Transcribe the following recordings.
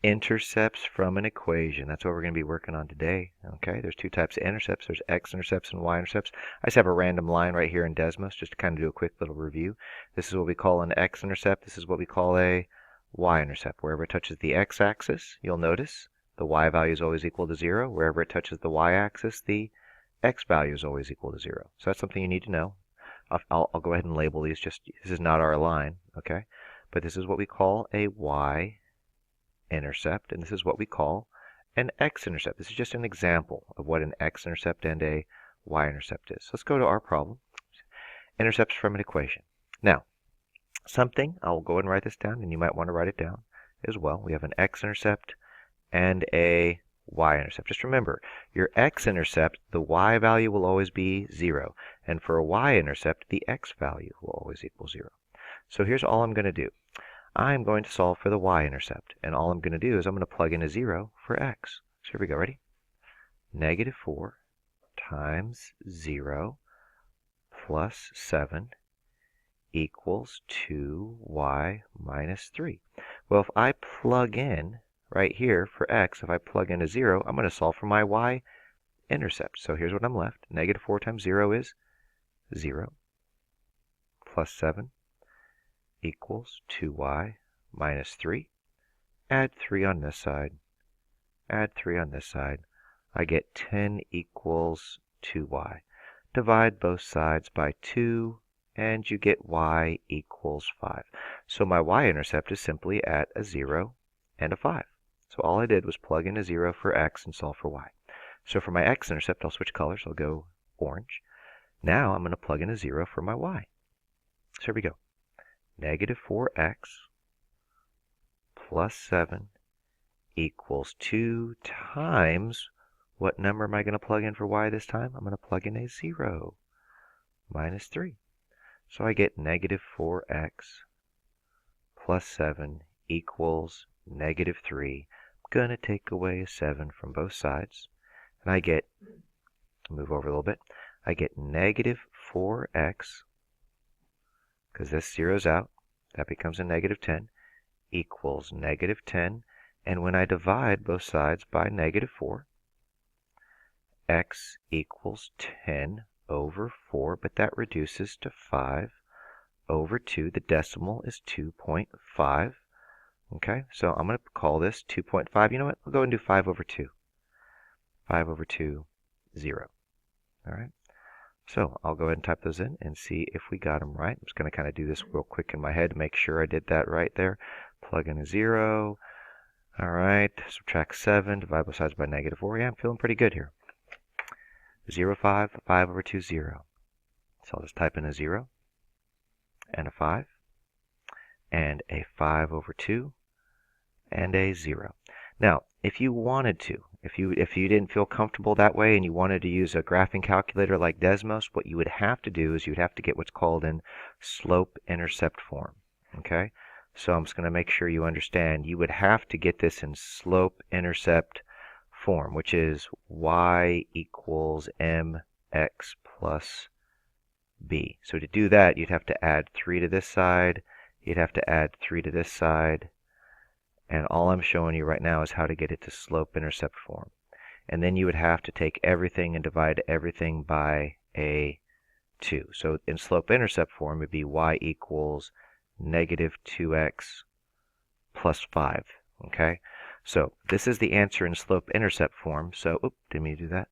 intercepts from an equation. That's what we're going to be working on today. Okay, there's two types of intercepts. There's x-intercepts and y-intercepts. I just have a random line right here in Desmos just to kind of do a quick little review. This is what we call an x-intercept. This is what we call a y-intercept. Wherever it touches the x-axis, you'll notice the y value is always equal to 0. Wherever it touches the y-axis, the x value is always equal to 0. So that's something you need to know. I'll go ahead and label these. Just this is not our line, okay? But this is what we call a y-intercept, and this is what we call an x-intercept. This is just an example of what an x-intercept and a y-intercept is. So let's go to our problem. Intercepts from an equation. Now, I'll go ahead and write this down, and you might want to write it down as well. We have an x-intercept and a y-intercept. Just remember, your x-intercept, the y value will always be 0. And for a y-intercept, the x value will always equal 0. So here's all I'm going to do. I'm going to solve for the y-intercept. And all I'm going to do is I'm going to plug in a 0 for x. So here we go. Ready? Negative 4 times 0 plus 7 equals 2y minus 3. Well, if I plug in right here for x, if I plug in a 0, I'm going to solve for my y-intercept. So here's what I'm left. Negative 4 times 0 is 0 plus 7 equals 2y minus 3. Add 3 on this side. Add 3 on this side. I get 10 equals 2y. Divide both sides by 2, and you get y equals 5. So my y-intercept is simply at a 0 and a 5. So all I did was plug in a 0 for x and solve for y. So for my x-intercept, I'll switch colors. I'll go orange. Now I'm going to plug in a 0 for my y. So here we go. Negative 4x plus 7 equals 2 times, what number am I going to plug in for y this time? I'm going to plug in a 0 minus 3. So I get negative 4x plus 7 equals negative 3. I'm going to take away a 7 from both sides. And I get, move over a little bit, I get negative 4x, because this zeroes out, that becomes a negative 10, equals negative 10. And when I divide both sides by negative 4, x equals 10 over 4, but that reduces to 5 over 2. The decimal is 2.5. Okay, so I'm going to call this 2.5. You know what? We'll go and do 5 over 2. 5 over 2, 0. All right, so I'll go ahead and type those in and see if we got them right. I'm just going to kind of do this real quick in my head to make sure I did that right there. Plug in a 0. All right, subtract 7, divide both sides by negative 4. Yeah, I'm feeling pretty good here. 0, 5, 5 over 2, 0. So I'll just type in a 0 and a 5 and a 5 over 2 and a 0. Now, if you wanted to, if you didn't feel comfortable that way and you wanted to use a graphing calculator like Desmos, what you would have to do is you'd have to get what's called in slope-intercept form. Okay? So I'm just going to make sure you understand. You would have to get this in slope-intercept form, which is y equals mx plus b. So to do that, you'd have to add 3 to this side. You'd have to add 3 to this side. And all I'm showing you right now is how to get it to slope-intercept form. And then you would have to take everything and divide everything by a 2. So in slope-intercept form, it would be y equals negative 2x plus 5. Okay? So this is the answer in slope-intercept form. So, didn't mean to do that.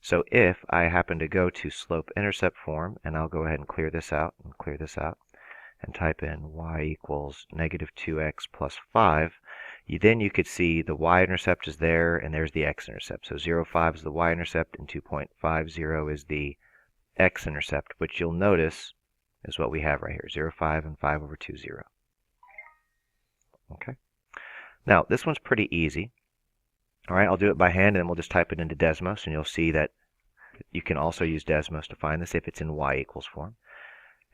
So if I happen to go to slope-intercept form, and I'll go ahead and clear this out, and type in y equals negative 2x plus 5, then you could see the y-intercept is there, and there's the x-intercept. So 0, 5 is the y-intercept, and 2.50 is the x-intercept, which you'll notice is what we have right here, 0, 5, and 5 over 2, 0. Okay. Now, this one's pretty easy. All right, I'll do it by hand, and then we'll just type it into Desmos, and you'll see that you can also use Desmos to find this if it's in y equals form.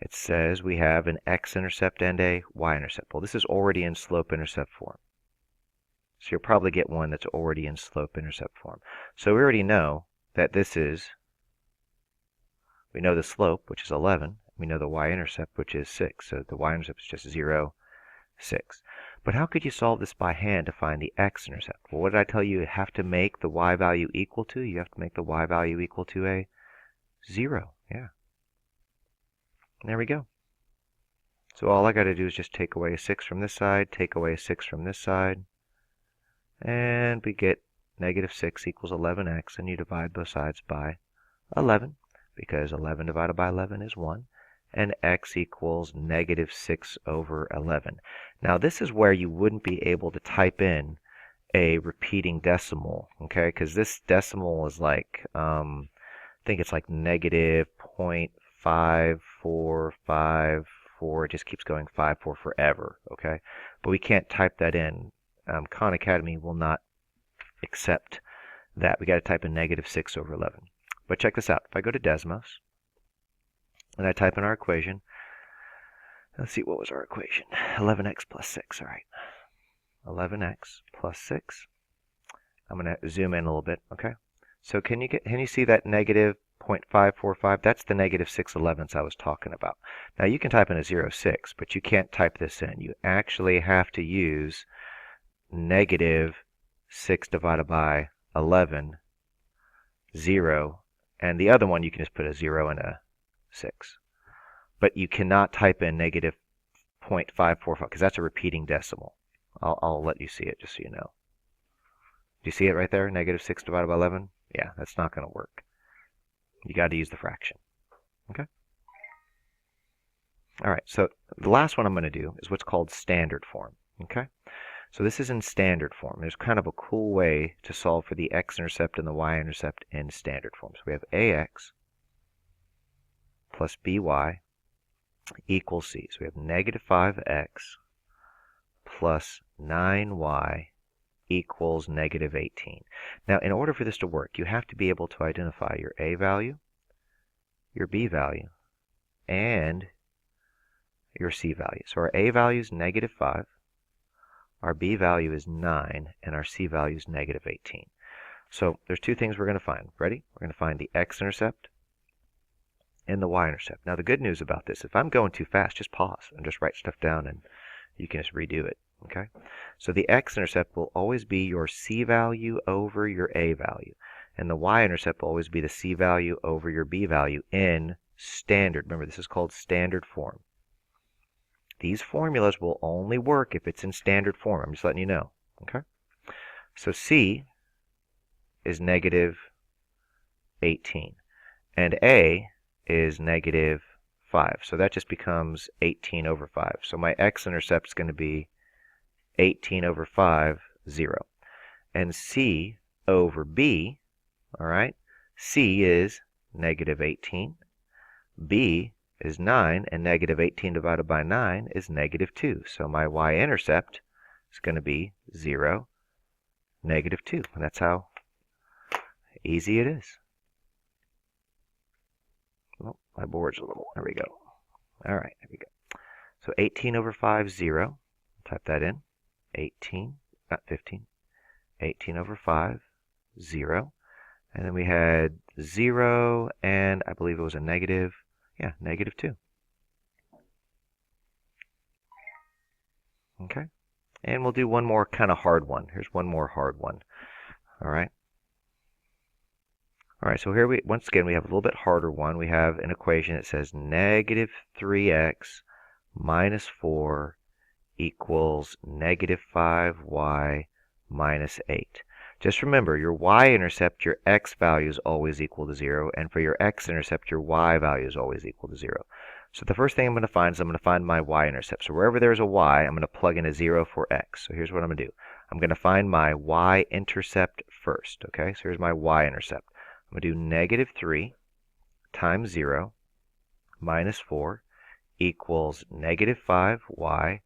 It says we have an x-intercept and a y-intercept. Well, this is already in slope-intercept form. So you'll probably get one that's already in slope-intercept form. So we already know that this is, we know the slope, which is 11. We know the y-intercept, which is 6. So the y-intercept is just 0, 6. But how could you solve this by hand to find the x-intercept? Well, what did I tell you? You have to make the y value equal to? You have to make the y value equal to a 0. Yeah. There we go. So all I got to do is just take away a 6 from this side, take away a 6 from this side, and we get negative 6 equals 11x, and you divide both sides by 11, because 11 divided by 11 is 1, and x equals negative 6 over 11. Now this is where you wouldn't be able to type in a repeating decimal, okay, because this decimal is like, I think it's like negative 0.5454. It just keeps going 54 forever, okay? But we can't type that in. Khan Academy will not accept that. We got to type in negative 6 over 11. But check this out. If I go to Desmos and I type in our equation, let's see, what was our equation? 11x plus 6, all right. 11x plus 6. I'm going to zoom in a little bit, okay? So can you see that negative 0.545? That's the negative 6/11ths I was talking about. Now you can type in a 0.6, but you can't type this in. You actually have to use negative 6 divided by 11, 0, and the other one you can just put a 0 and a 6. But you cannot type in negative 0.545 because that's a repeating decimal. I'll let you see it just so you know. Do you see it right there? Negative 6 divided by 11? Yeah, that's not going to work. You got to use the fraction. Okay? All right, so the last one I'm going to do is what's called standard form. Okay? So this is in standard form. There's kind of a cool way to solve for the x-intercept and the y-intercept in standard form. So we have ax plus by equals c. So we have negative 5x plus 9y equals negative 18. Now, in order for this to work, you have to be able to identify your a value, your b value, and your c value. So our a value is negative 5, our b value is 9, and our c value is negative 18. So there's two things we're going to find. Ready? We're going to find the x-intercept and the y-intercept. Now, the good news about this, if I'm going too fast, just pause and just write stuff down, and you can just redo it. Okay? So the x-intercept will always be your c value over your a value. And the y-intercept will always be the c value over your b value in standard. Remember, this is called standard form. These formulas will only work if it's in standard form. I'm just letting you know. Okay? So c is negative 18. And a is negative 5. So that just becomes 18 over 5. So my x-intercept is going to be 18 over 5, 0. And c over b, all right, c is negative 18. b is 9, and negative 18 divided by 9 is negative 2. So my y-intercept is going to be 0, negative 2. And that's how easy it is. Well, my board's a little, there we go. All right, there we go. So 18 over 5, 0. Type that in. 18, not 15. 18 over 5, 0. And then we had 0, and I believe it was a negative, yeah, negative 2. Okay. And we'll do one more kind of hard one. Here's one more hard one. All right. All right, so here once again, we have a little bit harder one. We have an equation that says negative 3x minus 4 equals negative 5y minus 8. Just remember, your y-intercept, your x value is always equal to 0, and for your x-intercept, your y value is always equal to 0. So the first thing I'm going to find is I'm going to find my y-intercept. So wherever there's a y, I'm going to plug in a 0 for x. So here's what I'm going to do. I'm going to find my y-intercept first. Okay, so here's my y-intercept. I'm going to do negative 3 times 0 minus 4 equals negative 5y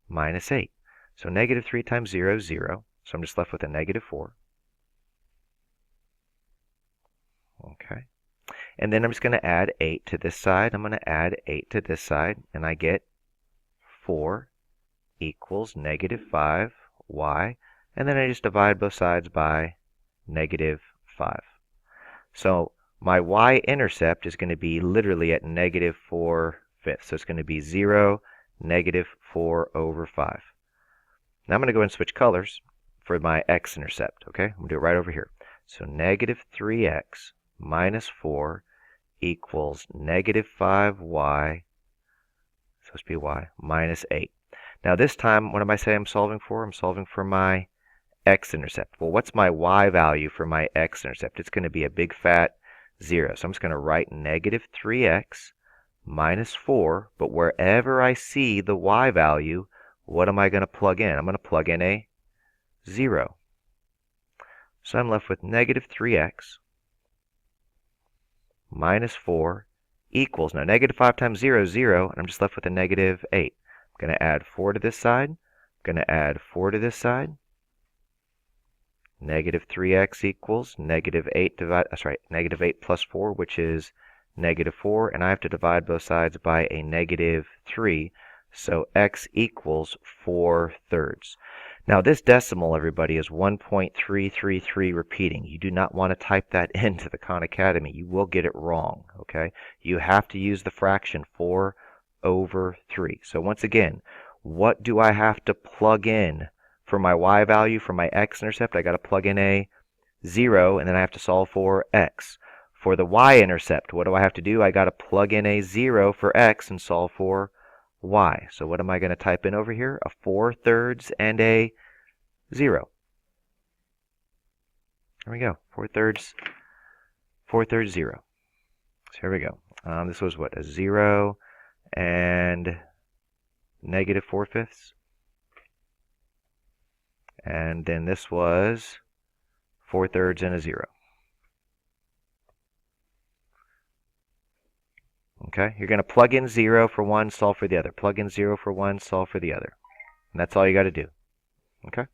minus 8. So negative 3 times 0 is 0. So I'm just left with a negative 4. Okay. And then I'm just going to add 8 to this side. I'm going to add 8 to this side, and I get 4 equals negative 5y. And then I just divide both sides by negative 5. So my y-intercept is going to be literally at negative 4/5. So it's going to be 0, negative 4 over 5. Now I'm going to go and switch colors for my x-intercept. Okay, I'm going to do it right over here. So negative 3x minus 4 equals negative 5y, supposed to be y, minus 8. Now this time, what am I saying I'm solving for? I'm solving for my x-intercept. Well, what's my y value for my x-intercept? It's going to be a big fat 0. So I'm just going to write negative 3x minus 4, but wherever I see the y value, what am I going to plug in? I'm going to plug in a 0. So I'm left with negative 3x minus 4 equals, now negative 5 times 0 is 0, and I'm just left with a negative 8. I'm going to add 4 to this side. I'm going to add 4 to this side. Negative 3x equals negative 8 negative 8 plus 4, which is negative 4, and I have to divide both sides by a negative 3, so x equals 4/3. Now this decimal, everybody, is 1.333 repeating. You do not want to type that into the Khan Academy. You will get it wrong, okay? You have to use the fraction 4/3. So once again, what do I have to plug in for my y value, for my x-intercept? I got to plug in a 0, and then I have to solve for x. For the y-intercept, what do I have to do? I got to plug in a 0 for x and solve for y. So what am I going to type in over here? A 4/3 and a 0. There we go. 4/3, 0. So here we go. This was what? A 0 and negative 4/5. And then this was 4/3 and a 0. Okay, you're going to plug in 0 for one, solve for the other. Plug in 0 for one, solve for the other. And that's all you got to do. Okay?